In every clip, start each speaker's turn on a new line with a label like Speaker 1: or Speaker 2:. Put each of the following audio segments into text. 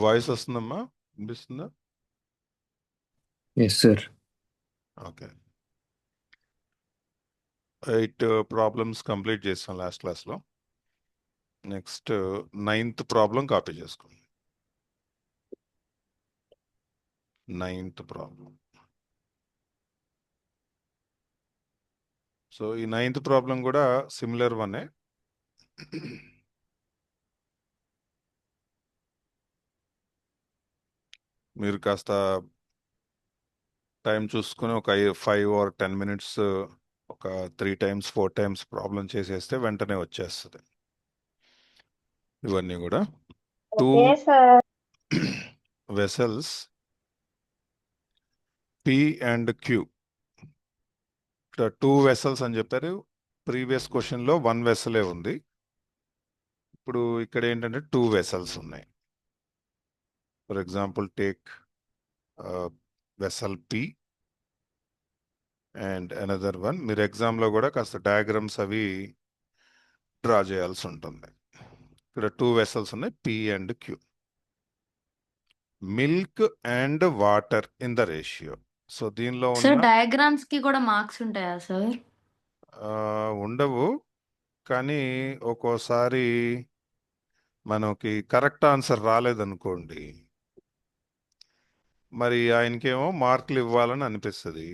Speaker 1: Voice వస్తుందమ్మా, వినిపిస్తుందా?
Speaker 2: Yes sir.
Speaker 1: Okay. 8 problems complete చేస్తాం లాస్ట్ క్లాస్లో. నెక్స్ట్ 9th ప్రాబ్లం కాపీ చేసుకోండి. 9th problem. సో ఈ 9th ప్రాబ్లం కూడా సిమిలర్ వనే. మీరు కాస్త టైం చూసుకుని ఒక 5 or 10 minutes ఒక 3 times 4 times ప్రాబ్లం చేసేస్తే వెంటనే వచ్చేస్తుంది. ఇవన్నీ కూడా 2
Speaker 3: okay sir.
Speaker 1: Vessels P and Q. ఇక్కడ 2 వెసల్స్ అని చెప్పారు. ప్రీవియస్ క్వశ్చన్లో 1 వెసలే ఉంది. ఇప్పుడు ఇక్కడ ఏంటంటే 2 వెసల్స్ ఉన్నాయి. For example take vessel P and another one. మీరు ఎగ్జామ్లో కూడా కాస్త డయాగ్రామ్స్ అవి డ్రా చేయాల్సి ఉంటుంది. ఇక్కడ 2 వెసల్స్ ఉన్నాయి, P and Q. Milk and water in the ratio. So దీనిలో
Speaker 3: సార్
Speaker 1: ఉన్న
Speaker 3: డయాగ్రామ్స్ కి కూడా మార్క్స్ ఉంటాయా సార్?
Speaker 1: ఉండవు, కానీ ఒక్కోసారి మనకి కరెక్ట్ ఆన్సర్ రాలేదనుకోండి, మరి ఆయనకేమో మార్కులు ఇవ్వాలని అనిపిస్తుంది.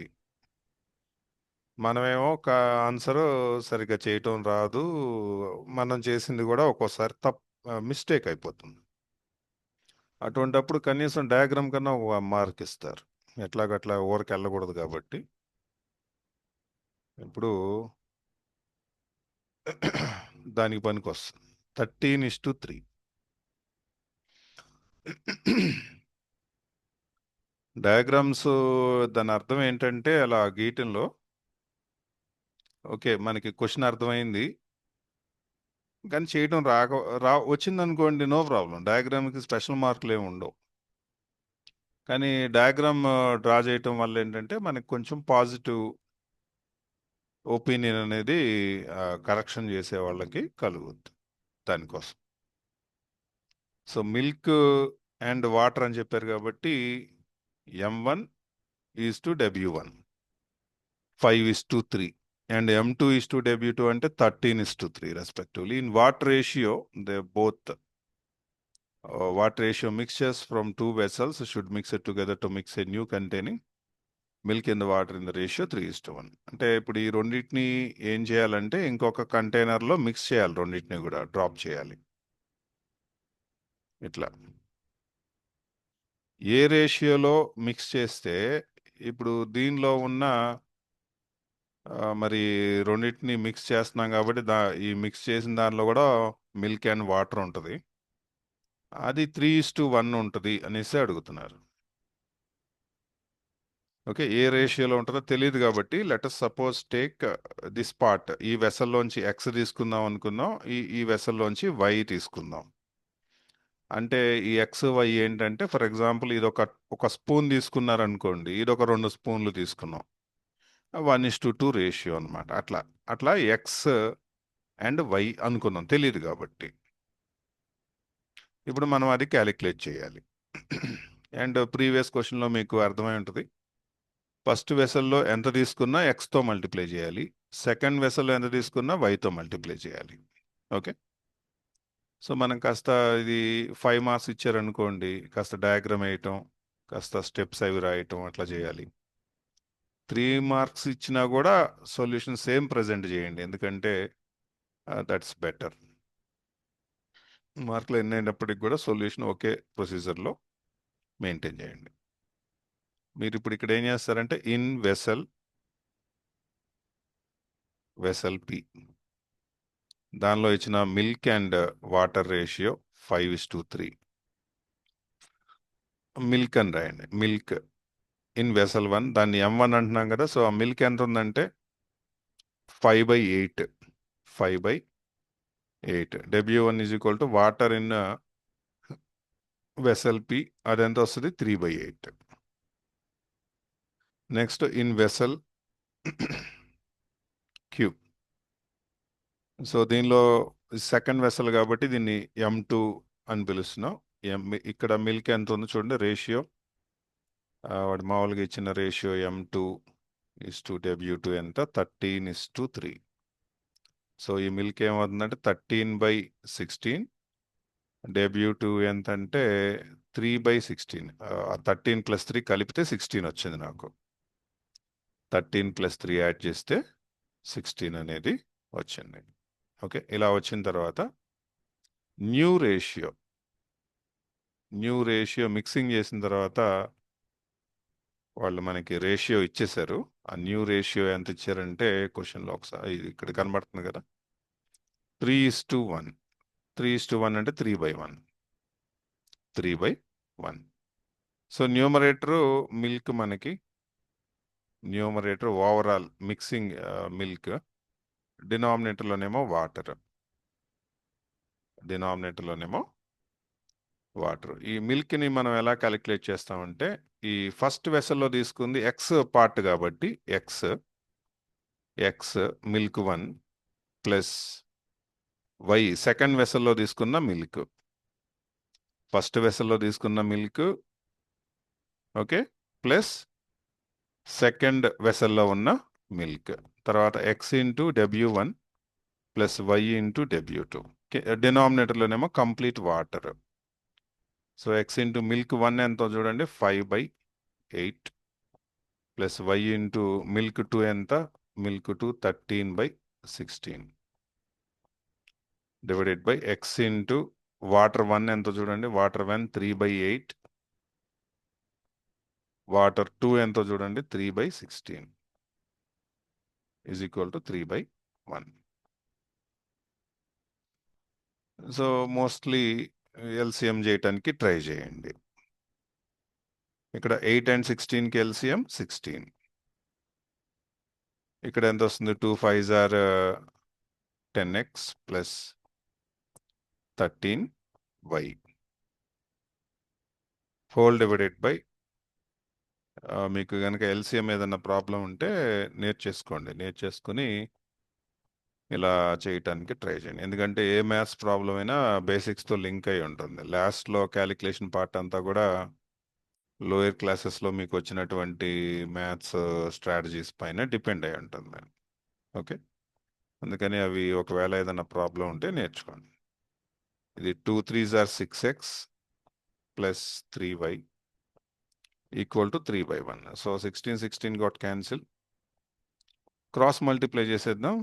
Speaker 1: మనమేమో ఆన్సర్ సరిగ్గా చేయటం రాదు, మనం చేసింది కూడా ఒక్కోసారి మిస్టేక్ అయిపోతుంది. అటువంటప్పుడు కనీసం డయాగ్రామ్ కన్నా ఒక మార్క్ ఇస్తారు. ఎట్లాగట్లా ఓవర్కి వెళ్ళకూడదు కాబట్టి. ఇప్పుడు దానికి పనికి వస్తుంది 13:3. డయాగ్రామ్స్ దాని అర్థం ఏంటంటే అలా గీయటంలో, ఓకే మనకి క్వశ్చన్ అర్థమైంది కానీ చేయటం వచ్చిందనుకోండి, నో ప్రాబ్లం, డయాగ్రామ్కి స్పెషల్ మార్కులు ఏమి ఉండవు. కానీ డయాగ్రామ్ డ్రా చేయటం వల్ల ఏంటంటే మనకి కొంచెం పాజిటివ్ ఒపీనియన్ అనేది కరెక్షన్ చేసే వాళ్ళకి కలుగుద్ది. దానికోసం. సో మిల్క్ అండ్ వాటర్ అని చెప్పారు కాబట్టి M1 is to W1, 5:3, and M2 is to W2 అంటే 13:3 respectively. In what ratio they both what ratio mixtures from 2 vessels should mix it together to mix a new containing milk in the water in the ratio 3:1. అంటే ఇప్పుడు ఈ రెండింటిని ఏం చేయాలంటే ఇంకొక కంటైనర్లో mix చేయాలి, రెండింటిని కూడా డ్రాప్ చేయాలి. ఇట్లా ఏ రేషియోలో మిక్స్ చేస్తే, ఇప్పుడు దీనిలో ఉన్న మరి రెండింటిని మిక్స్ చేస్తున్నాం కాబట్టి ఈ మిక్స్ చేసిన దానిలో కూడా మిల్క్ అండ్ వాటర్ ఉంటుంది, అది 3:1 ఉంటుంది అనేసి అడుగుతున్నారు. ఓకే, ఏ రేషియోలో ఉంటుందో తెలియదు కాబట్టి let us suppose take this part. ఈ వెసల్లోంచి X తీసుకుందాం అనుకుందాం, ఈ వెసల్లోంచి Y తీసుకుందాం. అంటే ఈ XY ఏంటంటే, ఫర్ ఎగ్జాంపుల్ ఇది ఒక స్పూన్ తీసుకున్నారనుకోండి, ఇది ఒక 2 స్పూన్లు తీసుకున్నాం, 1:2 రేషియో అనమాట. అట్లా X అండ్ Y అనుకున్నాం, తెలియదు కాబట్టి. ఇప్పుడు మనం అది క్యాలిక్యులేట్ చేయాలి. అండ్ ప్రీవియస్ క్వశ్చన్లో మీకు అర్థమై ఉంటుంది, ఫస్ట్ వెసల్లో ఎంత తీసుకున్నా Xతో మల్టిప్లై చేయాలి, సెకండ్ వెసల్లో ఎంత తీసుకున్నా Yతో మల్టిప్లై చేయాలి. ఓకే, సో మనం కాస్త ఇది 5 మార్క్స్ ఇచ్చారనుకోండి, కాస్త డయాగ్రామ్ వేయటం, కాస్త స్టెప్స్ అవి రాయటం అట్లా చేయాలి. 3 మార్క్స్ ఇచ్చినా కూడా సొల్యూషన్ సేమ్ ప్రజెంట్ చేయండి, ఎందుకంటే దట్స్ బెటర్. మార్కులు ఎన్ని అయినప్పటికీ కూడా సొల్యూషన్ ఒకే ప్రొసీజర్లో మెయింటైన్ చేయండి. మీరు ఇప్పుడు ఇక్కడ ఏం చేస్తారంటే ఇన్ వెసల్ P, దానిలో ఇచ్చిన milk and water ratio 5:3. Milk అని రాయండి. మిల్క్ ఇన్ వెసల్ 1, దాన్ని M1 అంటున్నాం కదా, సో ఆ మిల్క్ ఎంత ఉందంటే 5/8. 5/8. W1 is equal to water in vessel P, అది ఎంత వస్తుంది 3/8. Next in vessel Q. So దీనిలో సెకండ్ వెసల్ కాబట్టి దీన్ని M2 అని పిలుస్తున్నాం. ఇక్కడ మిల్క్ ఎంత ఉందో చూడండి రేషియో. వాడు మామూలుగా ఇచ్చిన రేషియో M2:W2 ఎంత 13:3. సో ఈ మిల్క్ ఏమవుతుందంటే 13/16. W2 ఎంత అంటే 3/16. 13 + 3 కలిపితే 16 వచ్చింది నాకు. 13 + 3 యాడ్ చేస్తే 16 అనేది వచ్చింది. ఓకే, ఇలా వచ్చిన తర్వాత న్యూ రేషియో మిక్సింగ్ చేసిన తర్వాత వాళ్ళు మనకి రేషియో ఇచ్చేశారు. ఆ న్యూ రేషియో ఎంత ఇచ్చారంటే క్వశ్చన్లో ఒకసారి ఇది ఇక్కడ కనబడుతుంది కదా, 3:1. 3:1 అంటే 3/1. 3/1. సో న్యూమరేటర్ మిల్క్ మనకి ఓవరాల్ మిక్సింగ్ మిల్క్, డినామినేటర్లోనేమో వాటర్. ఈ మిల్క్ని మనం ఎలా క్యాలిక్యులేట్ చేస్తామంటే ఈ ఫస్ట్ వెసల్లో తీసుకుంది ఎక్స్ పార్ట్ కాబట్టి x milk 1 plus y second వెసల్లో తీసుకున్న మిల్క్, ఫస్ట్ వెసల్లో తీసుకున్న మిల్క్, ఓకే, ప్లస్ సెకండ్ వెసల్లో ఉన్న మిల్క్. తర్వాత x into W1 plus y into W2. డినామినేటర్లోనేమో complete water. So x into milk 1 ఎంతో చూడండి 5/8 ప్లస్ వై ఇంటూ మిల్క్ 2 ఎంత, milk 2 13/16 divided by X into water 1 ఎంతో చూడండి, వాటర్ 1 3/8, వాటర్ 2 ఎంతో చూడండి 3/16 is equal to 3/1. So mostly LCM చేయటానికి try చేయండి. ఇక్కడ 8 and 16కి ఎల్సిఎం 16. ఇక్కడ ఎంత వస్తుంది, 2 5s are 10x plus 13y whole divided by, మీకు కనుక ఎల్సిఎం ఏదైనా ప్రాబ్లం ఉంటే నేర్చేసుకుని ఇలా చేయటానికి ట్రై చేయండి. ఎందుకంటే ఏ మ్యాథ్స్ ప్రాబ్లం అయినా బేసిక్స్తో లింక్ అయి ఉంటుంది. లాస్ట్లో క్యాలిక్యులేషన్ పార్ట్ అంతా కూడా లోయర్ క్లాసెస్లో మీకు వచ్చినటువంటి మ్యాథ్స్ స్ట్రాటజీస్ పైన డిపెండ్ అయి ఉంటుంది. ఓకే, అందుకని అవి ఒకవేళ ఏదైనా ప్రాబ్లం ఉంటే నేర్చుకోండి. ఇది 2 3s are 6x plus 3y equal to 3/1. So 16 got cancel. Cross multiply చేసేద్దాం.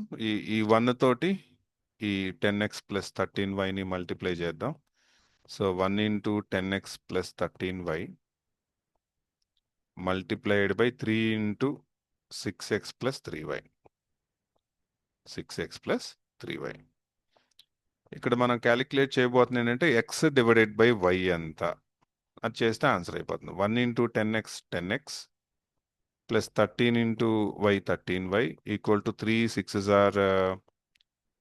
Speaker 1: ఈ 1 తోటి ఈ 10x ప్లస్ 13yని మల్టిప్లై చేద్దాం. So 1 into 10x plus 13y multiplied by 3 into 6x plus 3y. 6x plus 3y. ఇక్కడ మనం క్యాలిక్యులేట్ చేయబోతుంది ఏంటంటే ఎక్స్ డివైడెడ్ బై వై ఎంత, అది చేస్తే ఆన్సర్ అయిపోతుంది. 1 into 10x plus 13 into y 13y equal to 3 6s are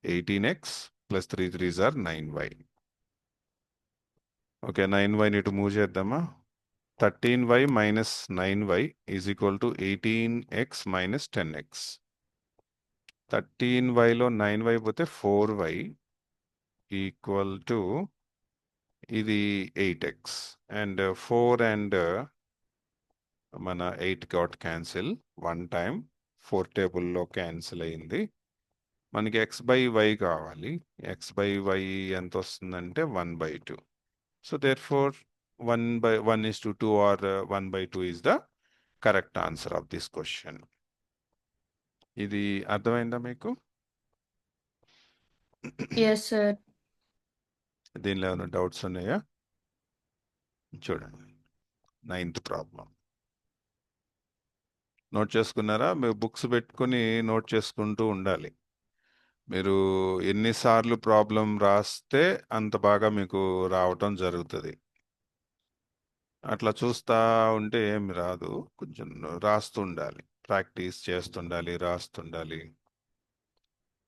Speaker 1: 18x plus 3 3s are 9y. Okay, 9yని ఇటు మూవ్ చేద్దామా. 13y minus 9y is equal to 18x minus 10x. 13yలో 9y పోతే 4y equal to ఇది 8x and 4 and మన 8 got cancel. 1 time 4 టేబుల్లో cancel అయింది. మనకి x/y కావాలి. x/y ఎంత వస్తుందంటే 1/2. So therefore 1:1:2 or 1/2 is the correct answer of this question. ఇది అర్థమైందా మీకు?
Speaker 3: Yes sir.
Speaker 1: దీనిలో ఏమైనా డౌట్స్ ఉన్నాయా? చూడండి, 9th ప్రాబ్లం నోట్ చేసుకున్నారా? మీరు బుక్స్ పెట్టుకుని నోట్ చేసుకుంటూ ఉండాలి. మీరు ఎన్నిసార్లు ప్రాబ్లం రాస్తే అంత బాగా మీకు రావటం జరుగుతుంది. అట్లా చూస్తా ఉంటే ఏమి రాదు. కొంచెం రాస్తుండాలి, ప్రాక్టీస్ చేస్తుండాలి, రాస్తుండాలి.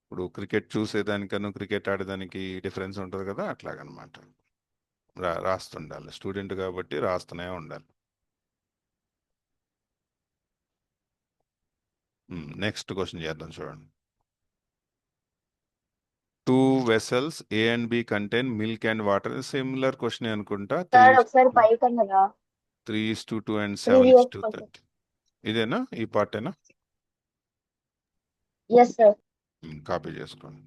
Speaker 1: ఇప్పుడు క్రికెట్ చూసేదానికను క్రికెట్ ఆడేదానికి డిఫరెన్స్ ఉంటుంది కదా, అట్లాగనమాట. రాస్తుండాలి. స్టూడెంట్ కాబట్టి రాస్తూనే ఉండాలి. నెక్స్ట్ క్వశ్చన్ చేద్దాం చూడండి. Two vessels A and B contain milk and water. Similar question అనుకుంటా.
Speaker 2: సార్ ఒకసారి పైకి అన్నదా
Speaker 1: 3:2 అండ్
Speaker 2: ప్రీవియస్
Speaker 1: 7:30.
Speaker 2: క్వశ్చన్.
Speaker 1: ఇదేనా ఈ పార్టేనా?
Speaker 2: Yes sir.
Speaker 1: కాపీ చేసుకోండి.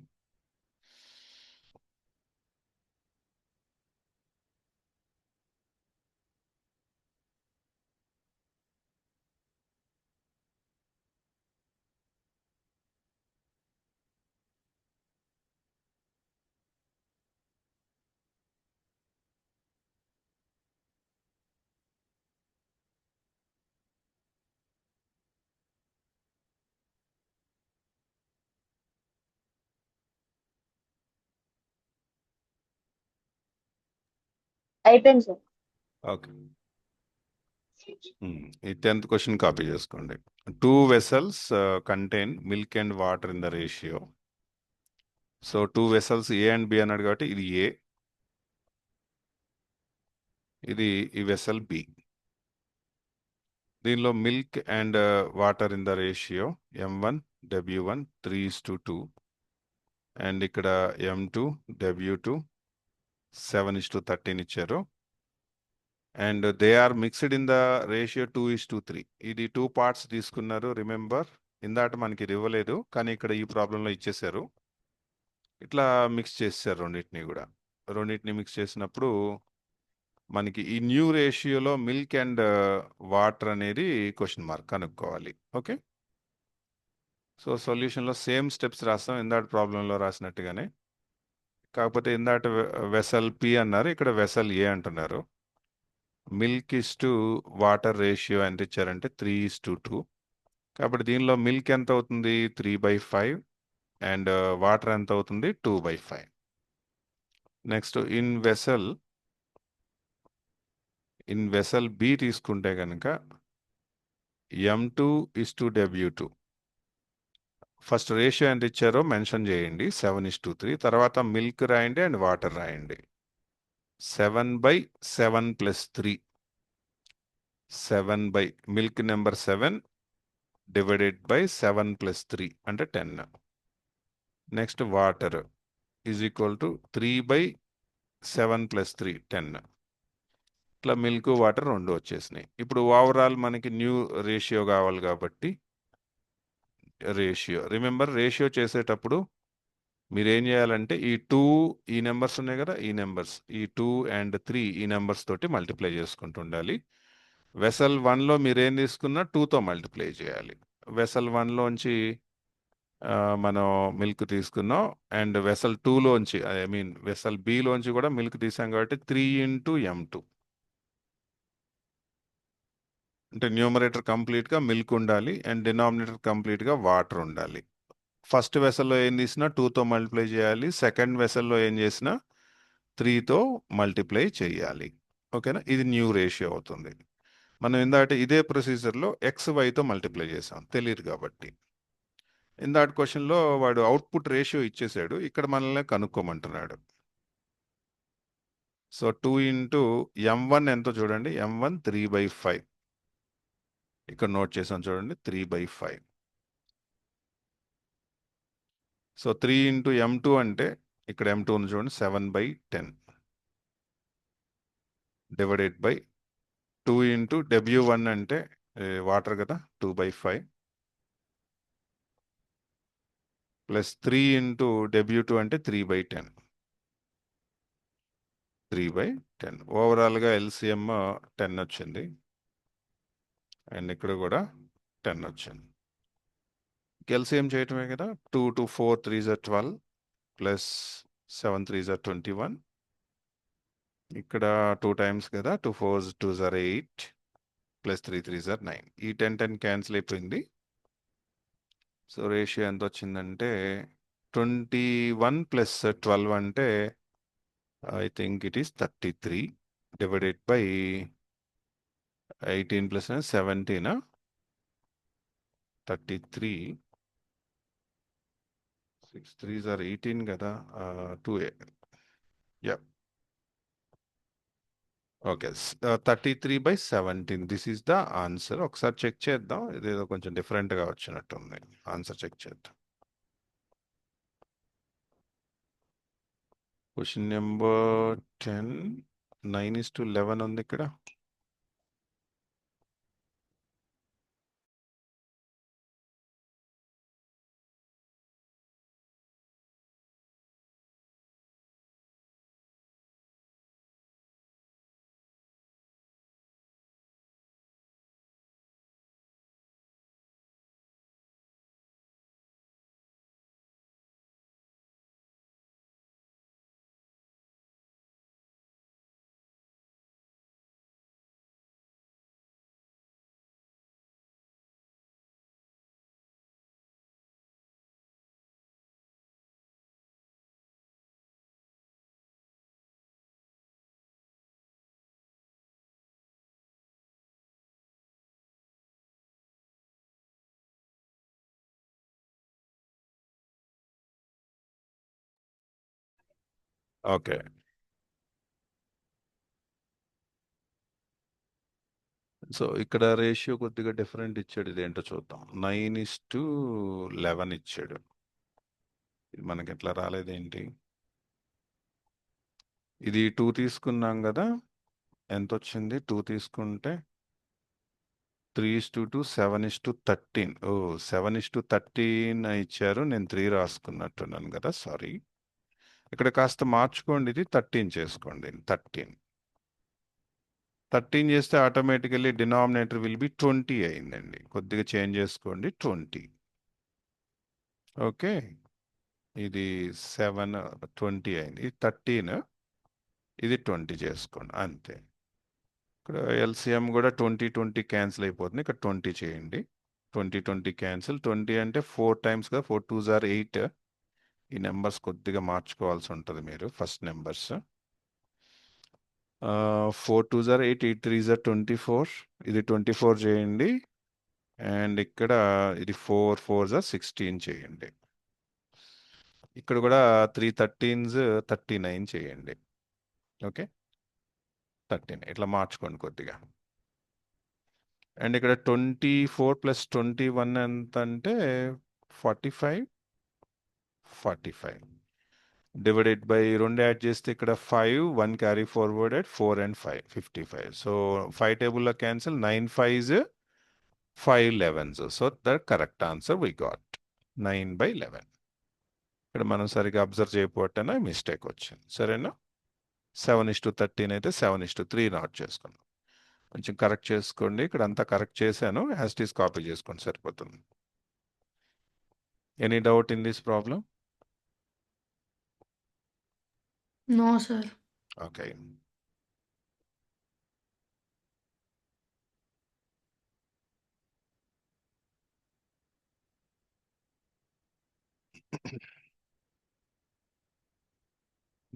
Speaker 2: అయిపోయింది సార్.
Speaker 1: ఓకే. ఈ 10th క్వశ్చన్ కాపీ చేసుకోండి. Two vessels contain milk and water in the ratio. So two vessels A and B అన్నాడు కాబట్టి ఇది ఏ, ఇది ఈ వెసల్ బి. దీనిలో milk and water in the ratio M1 W1 3:2 and ఇక్కడ M2 W2 7:13 ఇచ్చారు. And they are mixed in the ratio 2:3. ఇది 2 parts తీసుకున్నారు. రిమెంబర్, ఇందాక మనకి ఇది ఇవ్వలేదు కానీ ఇక్కడ ఈ ప్రాబ్లంలో ఇచ్చేసారు. ఇట్లా మిక్స్ చేశారు రెండింటిని మిక్స్ చేసినప్పుడు మనకి ఈ న్యూ రేషియోలో మిల్క్ అండ్ వాటర్ అనేది క్వశ్చన్ మార్క్ కనుక్కోవాలి. ఓకే, సో సొల్యూషన్లో సేమ్ స్టెప్స్ రాస్తాం ఇందాక ప్రాబ్లంలో రాసినట్టుగానే. కాకపోతే ఇందాక వెసల్ పి అన్నారు, ఇక్కడ వెసల్ ఏ అంటున్నారు. Milk is to water ratio ఎంత ఇచ్చారంటే 3:2. కాబట్టి దీనిలో మిల్క్ ఎంత అవుతుంది? 3/5 అండ్ వాటర్ ఎంత అవుతుంది? 2/5. నెక్స్ట్ ఇన్ వెసల్ బి తీసుకుంటే కనుక M2 is to W2. First ratio ఎంత ఇచ్చారో మెన్షన్ చేయండి, 7:3. తర్వాత మిల్క్ రాయండి అండ్ వాటర్ రాయండి. 7/7 + 3. 7 by milk number 7 divided by 7 + 3 అంటే 10. Next water is equal to 3/7 + 3 10. ఇట్లా మిల్క్ వాటర్ రెండు వచ్చేసినాయి. ఇప్పుడు ఓవరాల్ మనకి న్యూ రేషియో కావాలి కాబట్టి రేషియో, రిమెంబర్ రేషియో చేసేటప్పుడు మీరు ఏం చేయాలంటే ఈ నెంబర్స్ ఉన్నాయి కదా, ఈ నెంబర్స్ ఈ 2 and 3 ఈ నెంబర్స్ తోటి మల్టిప్లై చేసుకుంటూ ఉండాలి. వెసల్ 1లో మీరు ఏం తీసుకున్నా 2తో మల్టిప్లై చేయాలి. వెసల్ 1లోంచి మనం మిల్క్ తీసుకున్నాం అండ్ వెసల్ 2లోంచి వెసల్ బిలోంచి కూడా మిల్క్ తీసాం కాబట్టి 3 × M2 అంటే న్యూమరేటర్ కంప్లీట్గా మిల్క్ ఉండాలి అండ్ డినామినేటర్ కంప్లీట్గా వాటర్ ఉండాలి. ఫస్ట్ వెసల్లో ఏం తీసినా 2తో మల్టిప్లై చేయాలి. సెకండ్ వెసల్లో ఏం చేసినా 3తో మల్టిప్లై చేయాలి. ఓకేనా, ఇది న్యూ రేషియో అవుతుంది. మనం ఇందాక ఇదే ప్రొసీజర్లో XYతో మల్టిప్లై చేసాం, తెలియదు కాబట్టి. ఇందాక క్వశ్చన్లో వాడు అవుట్పుట్ రేషియో ఇచ్చేసాడు, ఇక్కడ మనల్ని కనుక్కోమంటున్నాడు. సో 2 × M1 ఎంతో చూడండి, M1 3/5. ఇక్కడ నోట్ చేసాం చూడండి, 3/5. సో 3 × M2 అంటే ఇక్కడ M2 ఉంది చూడండి, 7/10 డివైడెడ్ బై 2 × W1 అంటే వాటర్ కదా, 2/5 ప్లస్ 3 × W2 అంటే 3/10. 3/10 ఓవరాల్గా LCM 10 వచ్చింది అండ్ ఇక్కడ కూడా 10 వచ్చింది. LCM చేయటమే కదా, 2 × 4 3s are 12 plus 7 3s are 21. ఇక్కడ 2 times కదా, 2 4s 2s are 8 plus 3 3s are 9. ఈ 10 క్యాన్సిల్ అయిపోయింది. సో రేషియో ఎంత వచ్చిందంటే 21 + 12 అంటే I think it is 33 divided by 18 + 17. 33 6 3s are 18 కదా, 2a. Yeah, okay, 33/17. This is the answer. ఒకసారి చెక్ చేద్దాం, ఇదేదో కొంచెం డిఫరెంట్గా వచ్చినట్టుంది. ఆన్సర్ చెక్ చేద్దాం. క్వశ్చన్ నెంబర్ 10 9:11 ఉంది ఇక్కడ. ఓకే, సో ఇక్కడ రేషియో కొద్దిగా డిఫరెంట్ ఇచ్చాడు. ఇదేంటో చూద్దాం. 9:11 ఇచ్చాడు. ఇది మనకి ఎట్లా రాలేదేంటి? ఇది 2 తీసుకున్నాం కదా, ఎంత వచ్చింది? 2 తీసుకుంటే 3:2 7:13. ఓ 7:13 ఇచ్చారు. నేను 3 రాసుకున్నట్టున్నాను కదా, సారీ. ఇక్కడ కాస్త మార్చుకోండి, ఇది 13 చేసుకోండి. 13 చేస్తే ఆటోమేటికల్లీ డినామినేటర్ విల్ బి 20 అయిందండి. కొద్దిగా చేంజ్ చేసుకోండి, 20. ఓకే, ఇది 7 20 అయింది. 13 ఇది 20 చేసుకోండి, అంతే. ఇక్కడ ఎల్సిఎం కూడా 20 క్యాన్సిల్ అయిపోతుంది. ఇక్కడ 20 చేయండి. 20 క్యాన్సిల్. 20 అంటే 4 టైమ్స్ కదా, 4 2s are 8. ఈ నెంబర్స్ కొద్దిగా మార్చుకోవాల్సి ఉంటుంది మీరు, first numbers. 4 2s are 8, 8 3s are 24. ఇది 24 చేయండి. అండ్ ఇక్కడ ఇది 4 4s are 16 చేయండి. ఇక్కడ కూడా 3 13s 39 చేయండి. ఓకే, 13 ఇట్లా మార్చుకోండి కొద్దిగా. అండ్ ఇక్కడ 24 + 21 ఎంత అంటే 45. డివైడెడ్ బై 2 యాడ్ చేస్తే ఇక్కడ 5 1 carry forward at 4 and 5 55. So 5 టేబుల్లో cancel. 9 5s 5 11s. So the correct answer we got 9/11. ఇక్కడ మనం సరిగా అబ్జర్వ్ చేయకపోవటం మిస్టేక్ వచ్చింది. సరేనా? 7:13 అయితే 7:3 నాట్ చేసుకున్నాం. కొంచెం కరెక్ట్ చేసుకోండి. ఇక్కడ అంతా కరెక్ట్ చేశాను. యాజ్ ఇట్ ఈస్ కాపీ చేసుకోండి, సరిపోతుంది. Any doubt in this problem?
Speaker 3: No sir.
Speaker 1: Okay,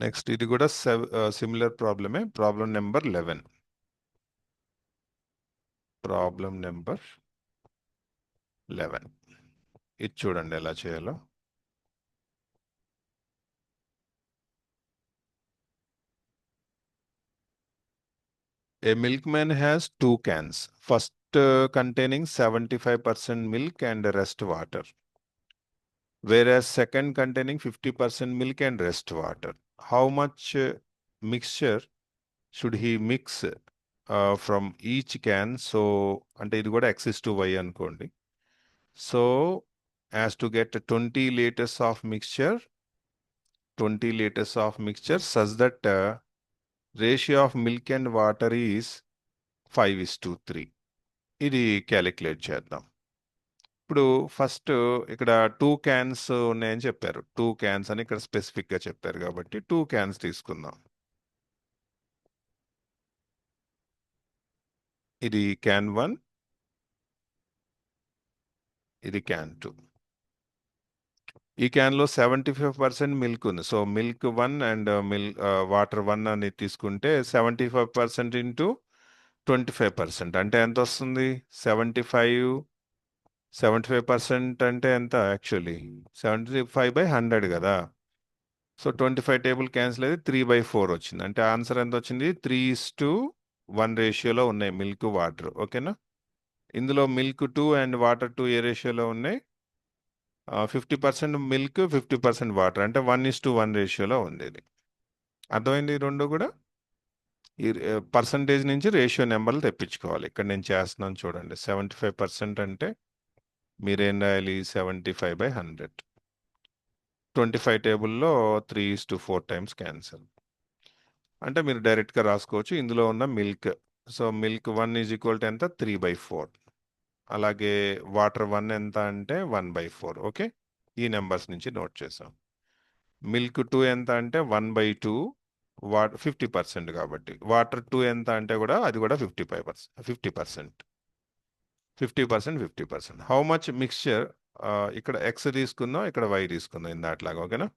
Speaker 1: next ఇది కూడా సిమిలర్ ప్రాబ్లమే. Problem number 11. ప్రాబ్లం నెంబర్ 11 ఇది చూడండి ఎలా చేయాలో. A milkman has 2 cans. First containing 75% milk and the rest water, whereas second containing 50% milk and rest water. How much mixture should he mix from each can? So అంటే ఇది కూడా x is to y అనుకోండి. So as to get 20 liters of mixture, 20 liters of mixture such that ratio of milk and water is 5:3. ఇది calculate చేద్దాం. ఇప్పుడు first ఇక్కడ 2 cans ఉన్నాయని చెప్పారు. 2 క్యాన్స్ అని ఇక్కడ స్పెసిఫిక్ గా చెప్పారు కాబట్టి 2 క్యాన్స్ తీసుకుందాం. ఇది క్యాన్ 1, ఇది క్యాన్ 2. ఈ క్యాన్ లో 75% మిల్క్ ఉంది. సో మిల్క్ 1 అండ్ వాటర్ 1 అని తీసుకుంటే 75% ఇంటూ 25% అంటే ఎంత వస్తుంది? 75% అంటే ఎంత? యాక్చువల్లీ 75/100 కదా. సో 25 టేబుల్ క్యాన్సిల్ అయితే 3/4 వచ్చింది. అంటే ఆన్సర్ ఎంత వచ్చింది? 3:1 రేషియోలో ఉన్నాయి మిల్క్ వాటర్. ఓకేనా? ఇందులో మిల్క్ 2 అండ్ వాటర్ 2 ఏ రేషియోలో ఉన్నాయి? 50% మిల్క్ 50% వాటర్ అంటే 1:1 రేషియోలో ఉంది ఇది. అర్థమైంది ఈ రెండు కూడా. ఈ పర్సంటేజ్ నుంచి రేషియో నెంబర్లు తెప్పించుకోవాలి. ఇక్కడ నేను చేస్తున్నాను చూడండి. 75% అంటే మీరేం రాయాలి? 75/100. 25 టేబుల్లో 3:4 టైమ్స్ క్యాన్సల్. అంటే మీరు డైరెక్ట్గా రాసుకోవచ్చు. ఇందులో ఉన్న milk, so milk 1 is equal to ఎంత? 3/4. అలాగే వాటర్ 1 ఎంత అంటే 1/4. ఓకే, ఈ నెంబర్స్ నుంచి నోట్ చేసాం. మిల్క్ 2 ఎంత అంటే 1/2, 50% కాబట్టి. వాటర్ 2 ఎంత అంటే కూడా అది కూడా 50%. 50%. How much mixture? ఇక్కడ ఎక్స్ తీసుకుందాం, ఇక్కడ వై తీసుకుందాం ఇందాట్లాగా. ఓకేనా?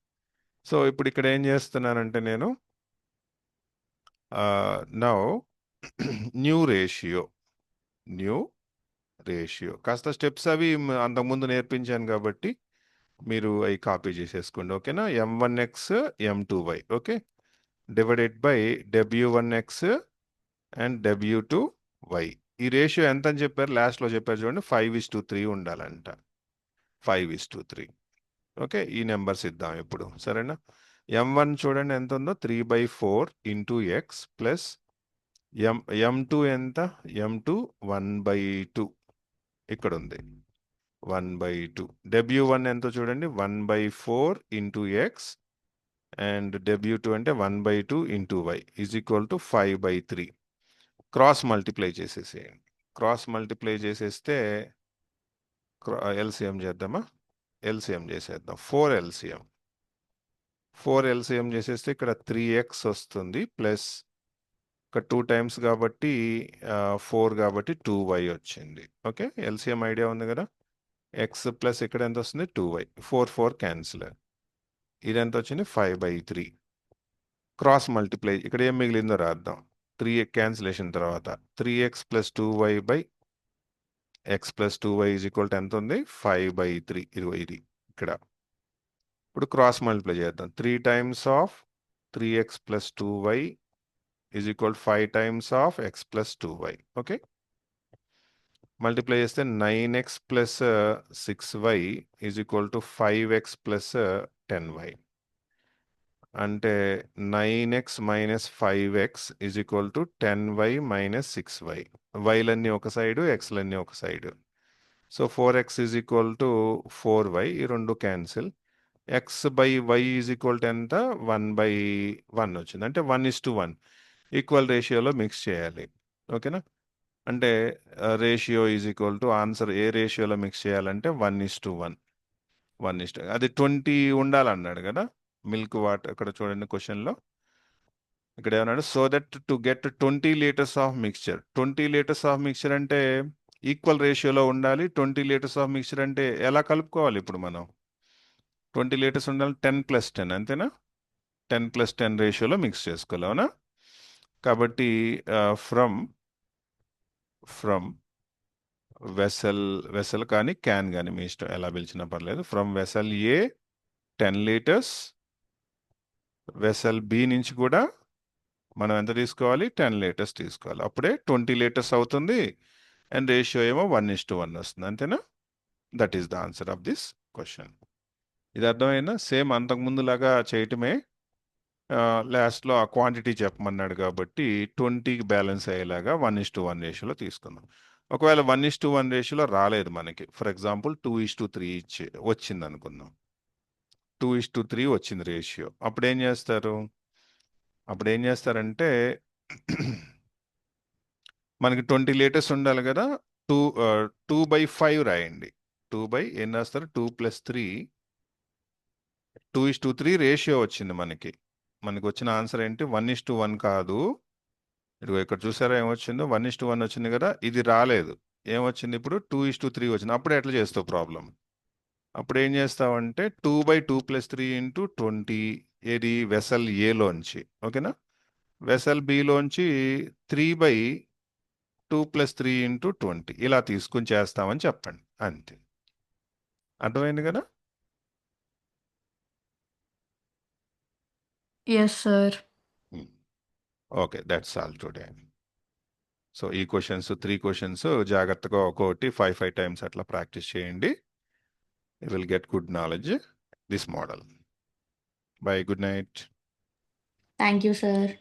Speaker 1: సో ఇప్పుడు ఇక్కడ ఏం చేస్తున్నానంటే నేను నౌ న్యూ రేషియో కాస్త స్టెప్స్ అవి అంతకుముందు నేర్పించాను కాబట్టి మీరు అవి కాపీ చేసేసుకోండి. ఓకేనా? M1x M2y. Okay, divided by W1x and W2y. ఈ రేషియో ఎంత అని చెప్పారు? లాస్ట్లో చెప్పారు చూడండి, 5:3 ఉండాలంట. 5:3. ఓకే, ఈ నెంబర్స్ ఇద్దాం ఇప్పుడు. సరేనా? M1 చూడండి ఎంత ఉందో, 3/4 ఇంటూ ఎక్స్ ప్లస్ M2 ఎంత? M2 1/2 ఇక్కడ ఉంది, 1/2. W1 ఎంతో చూడండి, 1/4 ఇంటూ ఎక్స్ అండ్ W2 అంటే 1/2 into y is equal to 5/3. Cross multiply చేసేసేయండి. క్రాస్ మల్టిప్లై చేసేస్తే ఎల్సిఎం చేద్దామా? ఎల్సిఎం చేసేద్దాం. 4 ఎల్సిఎం చేసేస్తే ఇక్కడ 3x వస్తుంది ప్లస్ ఇక్కడ 2 టైమ్స్ కాబట్టి 4 కాబట్టి 2y వచ్చింది. ఓకే, ఎల్సిఎం ఐడియా ఉంది కదా? ఎక్స్ ప్లస్ ఇక్కడ ఎంత వస్తుంది? 2y. 4 క్యాన్సిల్. ఇది ఎంత వచ్చింది? 5/3. క్రాస్ మల్టిప్లై ఇక్కడ ఏం మిగిలిందో రాద్దాం. 3 క్యాన్సిలేషన్ తర్వాత 3x plus 2y by X plus 2y is equal to ఎంత ఉంది? 5/3. ఇది ఇక్కడ. ఇప్పుడు క్రాస్ మల్టిప్లై చేద్దాం. 3 times of 3x plus 2y is equal 5 times of x plus 2y. Okay, multiply చేస్తే 9x plus 6y is equal to 5x plus 10y. అంటే 9x minus 5x is equal to 10y minus 6y. వైలన్నీ ఒక side, ఎక్స్లన్నీ ఒక side. So 4x is equal to 4y. ఈ రెండు cancel. X by y is equal to ఎంత? 1/1 వచ్చింది. అంటే 1:1 ఈక్వల్ రేషియోలో మిక్స్ చేయాలి. ఓకేనా? అంటే ratio is equal to answer ఏ రేషియోలో మిక్స్ చేయాలంటే 1:1. అది 20 ఉండాలన్నాడు కదా మిల్క్ వాటర్. ఇక్కడ చూడండి క్వశ్చన్లో ఇక్కడ ఏమన్నాడు? So that to get 20 litres of mixture. 20 litres of mixture అంటే ఈక్వల్ రేషియోలో ఉండాలి. 20 లీటర్స్ ఆఫ్ మిక్స్చర్ అంటే ఎలా కలుపుకోవాలి? ఇప్పుడు మనం 20 లీటర్స్ ఉండాలి, 10+10 అంతేనా? 10+10 రేషియోలో మిక్స్ చేసుకోవాలి. అవునా? కాబట్టి ఫ్రమ్ వెసల్ కానీ క్యాన్ కానీ మీ ఇష్టం, ఎలా పిలిచినా పర్లేదు. From vessel A 10 litres, vessel B నుంచి కూడా మనం ఎంత తీసుకోవాలి? 10 లీటర్స్ తీసుకోవాలి. అప్పుడే 20 లీటర్స్ అవుతుంది అండ్ రేషియో ఏమో 1:1 వస్తుంది. అంతేనా? That is the answer of this question. ఇది అర్థమైనా? సేమ్ అంతకుముందు లాగా చేయటమే. లాస్ట్లో ఆ క్వాంటిటీ చెప్పమన్నాడు కాబట్టి 20కి బ్యాలెన్స్ అయ్యేలాగా 1:1 రేషియోలో తీసుకుందాం. ఒకవేళ 1:1 రేషియోలో రాలేదు మనకి, ఫర్ ఎగ్జాంపుల్ 2:3 వచ్చింది అనుకుందాం. 2:3 వచ్చింది రేషియో. అప్పుడు ఏం చేస్తారంటే మనకి 20 లీటర్స్ ఉండాలి కదా, 2/5 రాయండి. 2 ఏం రాస్తారు? 2 + 3 2:3 రేషియో వచ్చింది మనకి. వచ్చిన ఆన్సర్ ఏంటి? 1:1 కాదు. ఇదిగో ఇక్కడ చూసారా ఏమొచ్చిందో? 1:1 వచ్చింది కదా, ఇది రాలేదు. ఏమొచ్చింది ఇప్పుడు? 2:3 వచ్చింది. అప్పుడు ఎట్లా చేస్తావు ప్రాబ్లం? అప్పుడు ఏం చేస్తావంటే 2/2 + 3 ఇంటూ 20 ఏది? వెసల్ ఏలోంచి. ఓకేనా? వెసల్ బిలోంచి 3/2 + 3 ఇంటూ 20 ఇలా తీసుకుని చేస్తామని చెప్పండి. అంతే. అర్థమైంది కదా?
Speaker 3: Yes, sir.
Speaker 1: Okay, that's all today. So ఈ క్వశ్చన్స్ 3 క్వశ్చన్స్ జాగ్రత్తగా ఒక్కొక్కటి 5 టైమ్స్ అట్లా ప్రాక్టీస్ చేయండి. You will get good knowledge this model. By, good night.
Speaker 3: Thank you sir.